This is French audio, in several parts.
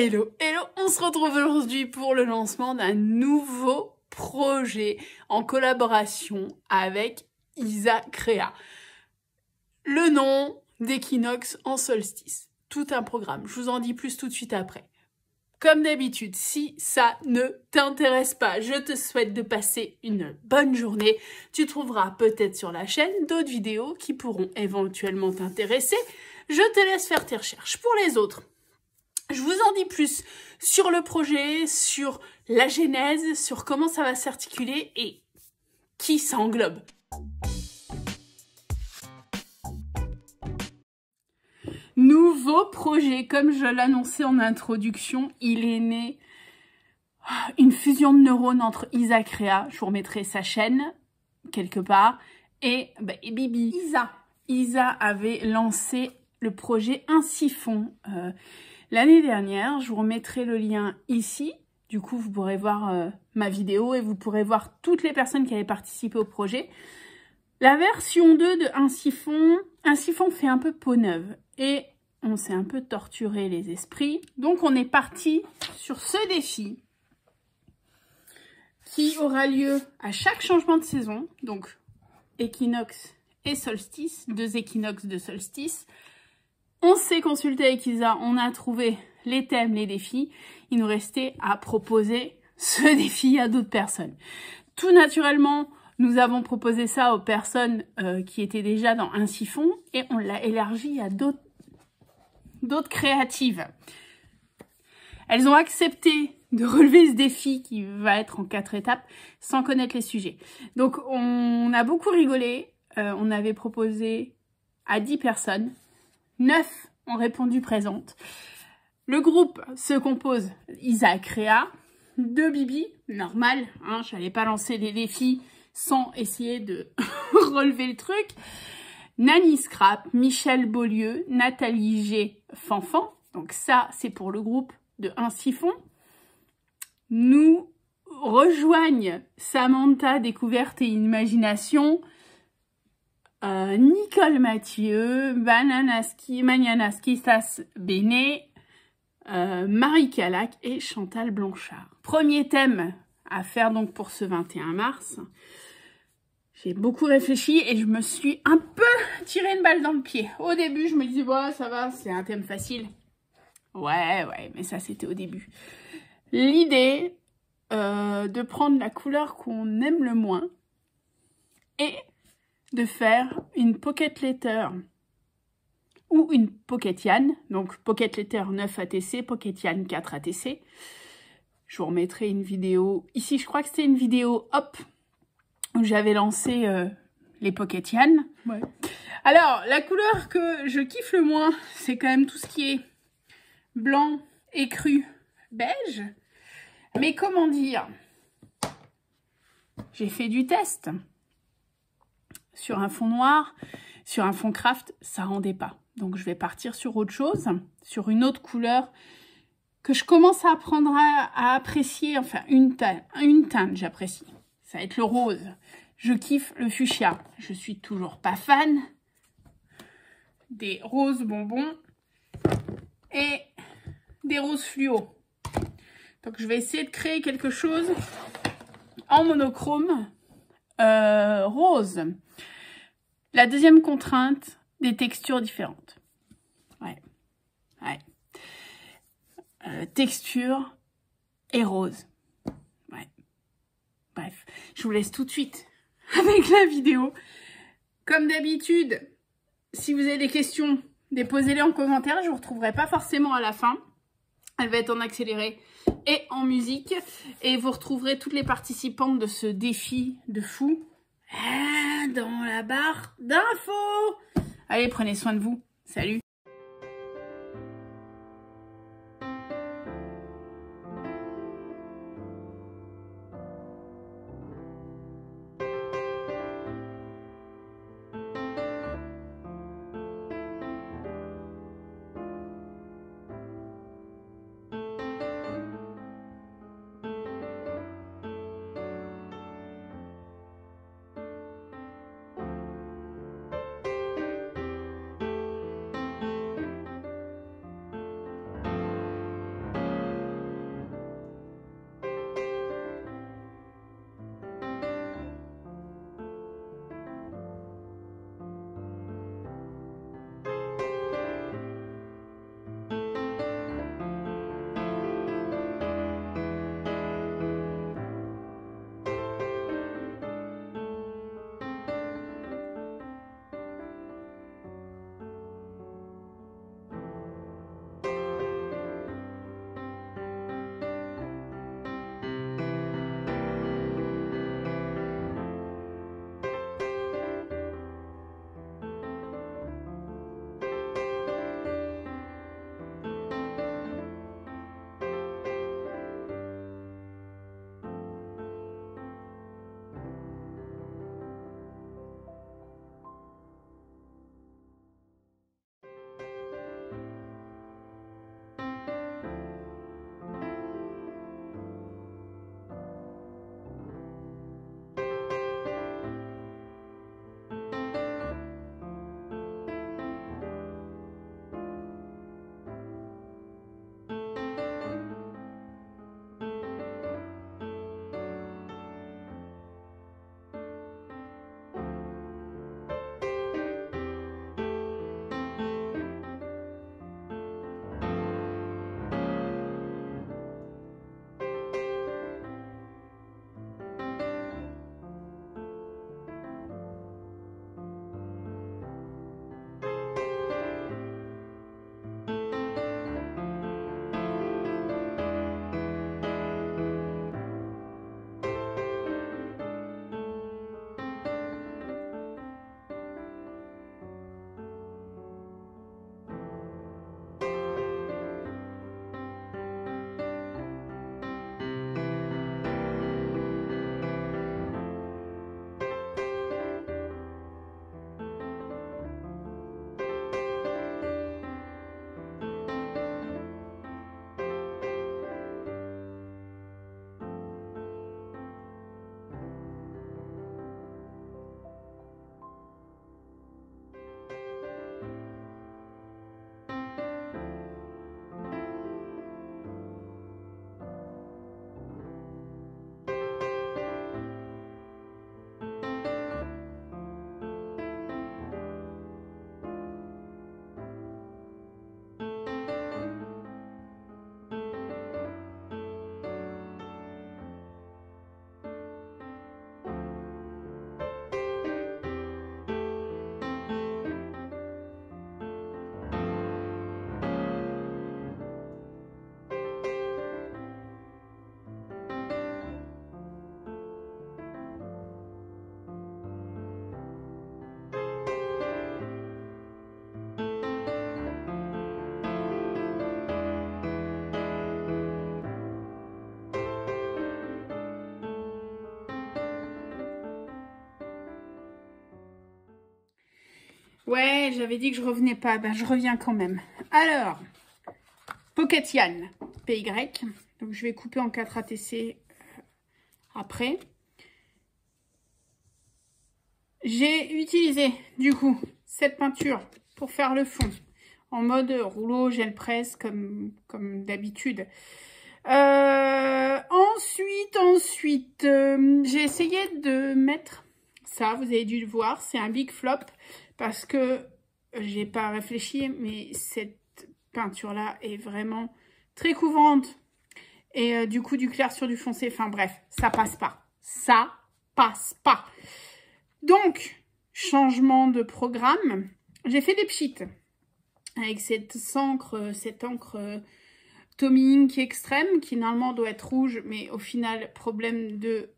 Hello, hello, on se retrouve aujourd'hui pour le lancement d'un nouveau projet en collaboration avec Isa Créa. Le nom d'Equinox en solstice. Tout un programme, je vous en dis plus tout de suite après. Comme d'habitude, si ça ne t'intéresse pas, je te souhaite de passer une bonne journée. Tu trouveras peut-être sur la chaîne d'autres vidéos qui pourront éventuellement t'intéresser. Je te laisse faire tes recherches. Pour les autres, je vous en dis plus sur le projet, sur la genèse, sur comment ça va s'articuler et qui ça englobe. Nouveau projet, comme je l'annonçais en introduction, il est né une fusion de neurones entre Isa Créa, je vous remettrai sa chaîne quelque part, et Bibi. Isa avait lancé le projet Un Siphon l'année dernière. Je vous remettrai le lien ici. Du coup, vous pourrez voir ma vidéo et vous pourrez voir toutes les personnes qui avaient participé au projet. La version 2 de Un Siphon fait un peu peau neuve et on s'est un peu torturé les esprits. Donc, on est parti sur ce défi qui aura lieu à chaque changement de saison. Donc, équinoxe et solstice, 2 équinoxes de solstice. On s'est consulté avec Isa, on a trouvé les thèmes, les défis. Il nous restait à proposer ce défi à d'autres personnes. Tout naturellement, nous avons proposé ça aux personnes qui étaient déjà dans Un Siphon et on l'a élargi à d'autres créatives. Elles ont accepté de relever ce défi qui va être en 4 étapes sans connaître les sujets. Donc on a beaucoup rigolé. On avait proposé à 10 personnes. 9 ont répondu présentes. Le groupe se compose Isa Créa, 2 Bibi, normal, hein, je n'allais pas lancer des défis sans essayer de relever le truc. Nani Scrap, Michel Beaulieu, Nathalie G. Fanfan. Donc ça, c'est pour le groupe de Un Siphon. Nous rejoignent Samantha Découverte et Imagination, Nicole Mathieu, Bananaski, Manianaski, Stas Béné, Marie Calac et Chantal Blanchard. Premier thème à faire donc pour ce 21 mars. J'ai beaucoup réfléchi et je me suis un peu tiré une balle dans le pied. Au début, je me disais, bah, ça va, c'est un thème facile. Ouais, mais ça, c'était au début. L'idée de prendre la couleur qu'on aime le moins et de faire une pocket letter ou une pocket yarn. Donc, pocket letter 9 ATC, pocket yarn 4 ATC. Je vous remettrai une vidéo ici. Je crois que c'était une vidéo hop où j'avais lancé les pocket yarn. Ouais. Alors, la couleur que je kiffe le moins, c'est quand même tout ce qui est blanc, écru, beige. Mais comment dire, j'ai fait du test. Sur un fond noir, sur un fond craft, ça rendait pas. Donc, je vais partir sur autre chose, sur une autre couleur que je commence à apprendre à apprécier. Enfin, une teinte, j'apprécie. Ça va être le rose. Je kiffe le fuchsia. Je suis toujours pas fan des roses bonbons et des roses fluo. Donc, je vais essayer de créer quelque chose en monochrome rose. La deuxième contrainte, des textures différentes. Ouais. Texture et rose. Ouais. Bref, je vous laisse tout de suite avec la vidéo. Comme d'habitude, si vous avez des questions, déposez-les en commentaire. Je ne vous retrouverai pas forcément à la fin. Elle va être en accéléré et en musique. Et vous retrouverez toutes les participantes de ce défi de fou dans la barre d'infos. Allez, prenez soin de vous. Salut. Ouais, j'avais dit que je revenais pas. Ben, je reviens quand même. Alors, Pocket Yann, PY. Donc, je vais couper en 4 ATC après. J'ai utilisé, du coup, cette peinture pour faire le fond en mode rouleau, gel presse, comme d'habitude. Ensuite, j'ai essayé de mettre ça, vous avez dû le voir, c'est un big flop parce que j'ai pas réfléchi, mais cette peinture-là est vraiment très couvrante et du coup du clair sur du foncé, enfin bref, ça passe pas. Ça passe pas. Donc, changement de programme, j'ai fait des pchites avec cette encre Tommy Ink Extreme qui normalement doit être rouge, mais au final, problème de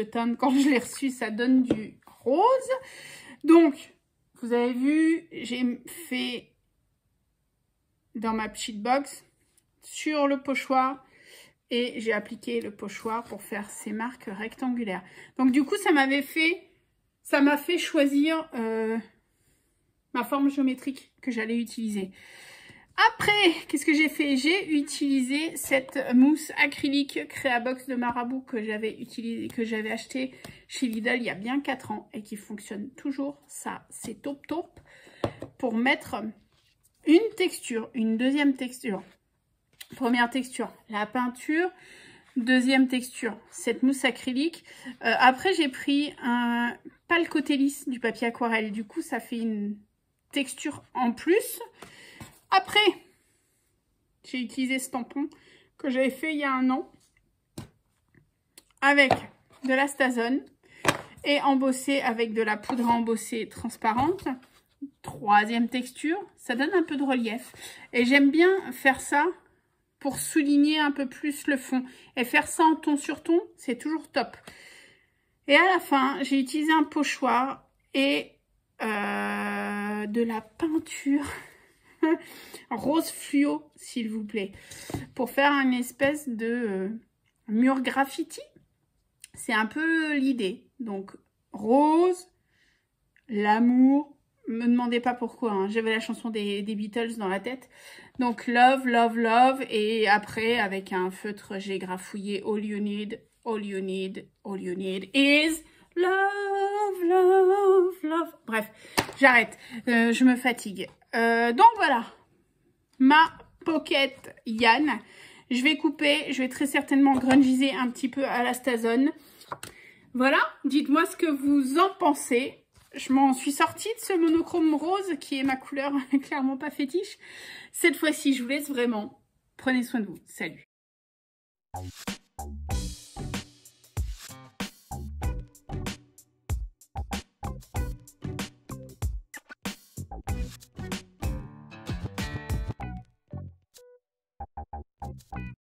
teinte, quand je l'ai reçu, ça donne du rose. Donc, vous avez vu, j'ai fait dans ma pchit box sur le pochoir et j'ai appliqué le pochoir pour faire ces marques rectangulaires. Donc, du coup, ça m'a fait choisir ma forme géométrique que j'allais utiliser. Après, qu'est-ce que j'ai fait? J'ai utilisé cette mousse acrylique Créabox de Marabout que j'avais acheté chez Lidl il y a bien 4 ans et qui fonctionne toujours. Ça, c'est top top pour mettre une texture, une deuxième texture. Première texture, la peinture. Deuxième texture, cette mousse acrylique. Après, j'ai pris pas le côté lisse du papier aquarelle. Du coup, ça fait une texture en plus. Après, j'ai utilisé ce tampon que j'avais fait il y a 1 an avec de la Stazone et embossé avec de la poudre à embosser transparente. Troisième texture, ça donne un peu de relief. Et j'aime bien faire ça pour souligner un peu plus le fond. Et faire ça en ton sur ton, c'est toujours top. Et à la fin, j'ai utilisé un pochoir et de la peinture rose fluo, s'il vous plaît, pour faire une espèce de mur graffiti. C'est un peu l'idée. Donc, rose, l'amour. Me demandez pas pourquoi, hein. J'avais la chanson des Beatles dans la tête. Donc, love, love, love. Et après, avec un feutre, j'ai grafouillé all you need, all you need, all you need is love, love, love. Bref, j'arrête. Je me fatigue. Donc, voilà. Ma Pocket Yann. Je vais couper. Je vais très certainement grungiser un petit peu à la Stazone. Voilà. Dites-moi ce que vous en pensez. Je m'en suis sortie de ce monochrome rose qui est ma couleur clairement pas fétiche. Cette fois-ci, je vous laisse vraiment. Prenez soin de vous. Salut.